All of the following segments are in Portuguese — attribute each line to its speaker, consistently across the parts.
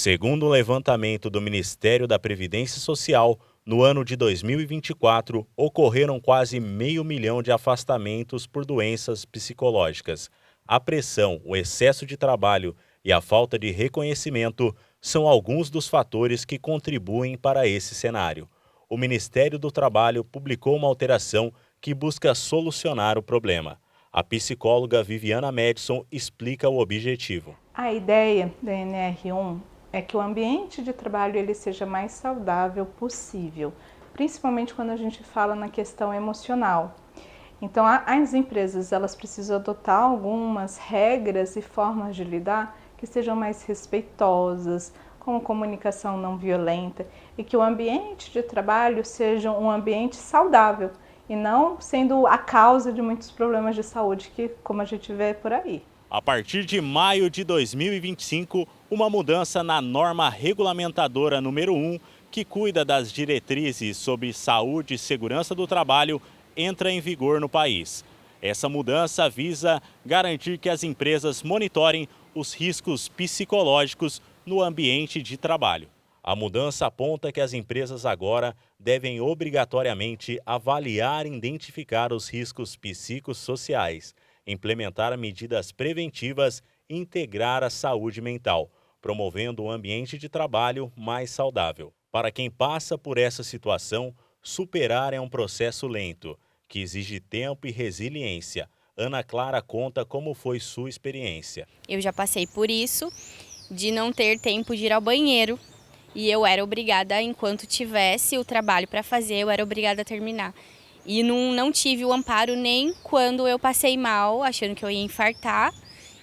Speaker 1: Segundo um levantamento do Ministério da Previdência Social, no ano de 2024, ocorreram quase 500.000 de afastamentos por doenças psicológicas. A pressão, o excesso de trabalho e a falta de reconhecimento são alguns dos fatores que contribuem para esse cenário. O Ministério do Trabalho publicou uma alteração que busca solucionar o problema. A psicóloga Viviana Madison explica o objetivo.
Speaker 2: A ideia da NR1 é que o ambiente de trabalho ele seja mais saudável possível, principalmente quando a gente fala na questão emocional. Então, as empresas elas precisam adotar algumas regras e formas de lidar que sejam mais respeitosas, como comunicação não violenta, e que o ambiente de trabalho seja um ambiente saudável e não sendo a causa de muitos problemas de saúde que, como a gente vê por aí.
Speaker 1: A partir de maio de 2025, uma mudança na norma regulamentadora número 1, que cuida das diretrizes sobre saúde e segurança do trabalho, entra em vigor no país. Essa mudança visa garantir que as empresas monitorem os riscos psicológicos no ambiente de trabalho. A mudança aponta que as empresas agora devem obrigatoriamente avaliar e identificar os riscos psicossociais, implementar medidas preventivas e integrar a saúde mental, promovendo um ambiente de trabalho mais saudável. Para quem passa por essa situação, superar é um processo lento, que exige tempo e resiliência. Ana Clara conta como foi sua experiência.
Speaker 3: Eu já passei por isso, de não ter tempo de ir ao banheiro, e eu era obrigada, enquanto tivesse o trabalho para fazer, eu era obrigada a terminar. E não tive o amparo nem quando eu passei mal, achando que eu ia infartar,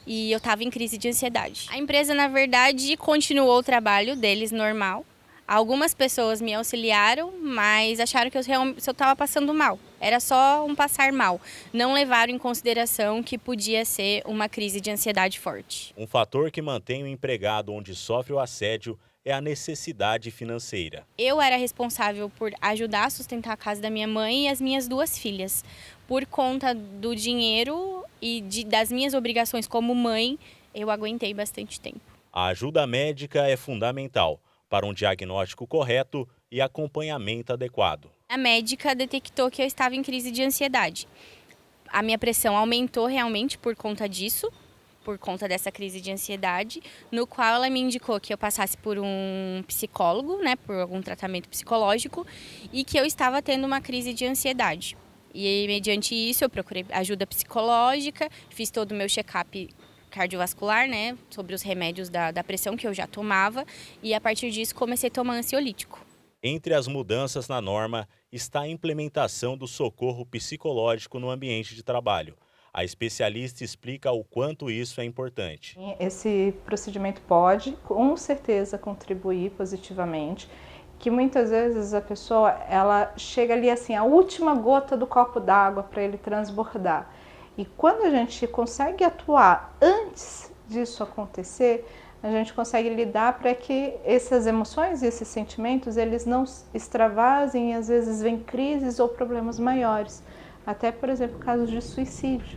Speaker 3: e eu estava em crise de ansiedade. A empresa, na verdade, continuou o trabalho deles normal. Algumas pessoas me auxiliaram, mas acharam que eu estava passando mal. Era só um passar mal. Não levaram em consideração que podia ser uma crise de ansiedade forte.
Speaker 1: Um fator que mantém o empregado onde sofre o assédio é a necessidade financeira.
Speaker 3: Eu era responsável por ajudar a sustentar a casa da minha mãe e as minhas 2 filhas. Por conta do dinheiro e das minhas obrigações como mãe, eu aguentei bastante tempo.
Speaker 1: A ajuda médica é fundamental para um diagnóstico correto e acompanhamento adequado.
Speaker 3: A médica detectou que eu estava em crise de ansiedade. A minha pressão aumentou realmente por conta disso, por conta dessa crise de ansiedade, no qual ela me indicou que eu passasse por um psicólogo, por algum tratamento psicológico, e que eu estava tendo uma crise de ansiedade. E mediante isso eu procurei ajuda psicológica, fiz todo o meu check-up cardiovascular, sobre os remédios da pressão que eu já tomava, e a partir disso comecei a tomar ansiolítico.
Speaker 1: Entre as mudanças na norma está a implementação do socorro psicológico no ambiente de trabalho. A especialista explica o quanto isso é importante.
Speaker 2: Esse procedimento pode, com certeza, contribuir positivamente, que muitas vezes a pessoa ela chega ali assim, a última gota do copo d'água para ele transbordar. E quando a gente consegue atuar antes disso acontecer, a gente consegue lidar para que essas emoções e esses sentimentos eles não extravasem e às vezes vêm crises ou problemas maiores. Até, por exemplo, casos de suicídio.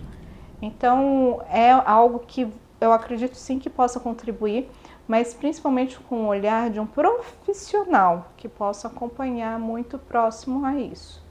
Speaker 2: Então, é algo que eu acredito sim que possa contribuir, mas principalmente com o olhar de um profissional que possa acompanhar muito próximo a isso.